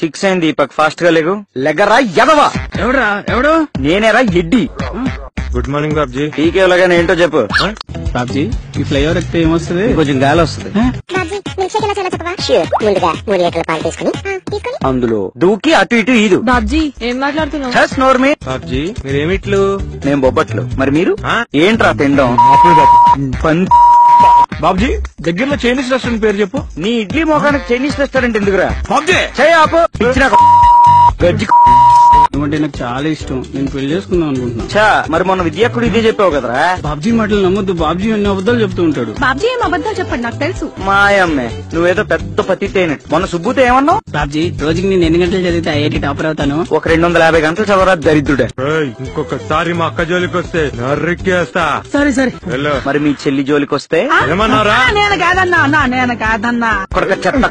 Six అయింది Deepak, fast గా లేగు. లెగ్గరా ఎదవా. ఎవడా ఎవడు? నేనేరా ఎడ్డి. Good morning Babji. టీకే లాగానే ఏంటో చెప్పు. బాబ్జీ ఈ ఫ్లైఓవర్ ఎక్కితే ఏమొస్తుంది? కొంచెం గాలి వస్తుంది. అందులో దూకి అటు ఇటు ఈదు. బాబ్జీ ఏం మాట్లాడుతున్నావు? జస్ట్ నోర్మి. బాబ్జీ మీరేమిట్లు? మేము బొబ్బట్లు. మరి మీరు ఏంట్రా తిండం? బాబ్జీ దగ్గరలో చైనీస్ రెస్టారెంట్ పేరు చెప్పు. నీ ఇడ్లీ మొఖానికి చైనీస్ రెస్టారెంట్ ఎందుకురా? బాబ్జీ చేయి ఆపు. ఇచ్చిన గజ్జి. నువ్వంటే నాకు చాలా ఇష్టం, నేను పెళ్లి చేసుకుందాం అనుకుంటున్నా. చా మరి మొన్న విద్యాకుడు ఇదే చెప్పావు కదరా? బాబ్జీ మాటలు నమ్మొద్దు, బాబ్జీ అన్ని అబద్ధాలు చెప్తూ ఉంటాడు. బాబ్జీ ఏం అబద్ధాలు చెప్పండి, నాకు తెలుసు. మాయమ్మే నువ్వేదో పెద్ద పతితేనట్టు. మొన్న సుబ్బుతో ఏమన్నావు? బాబ్జీ రోజుకి నేను ఎన్ని గంటలు చదివితే ఐఐటి టాపర్ అవుతాను? ఒక 250 గంటలు చదవరా దరిద్రుడే. ఇంకొకసారి మా అక్క జోలికి వస్తే నర్రికేస్తా. సరే సరే. మరి మీ చెల్లి జోలికి వస్తే? ఏమన్నారా? నేను కాదన్నా, నేను కాదన్నా. కొడక చెత్త.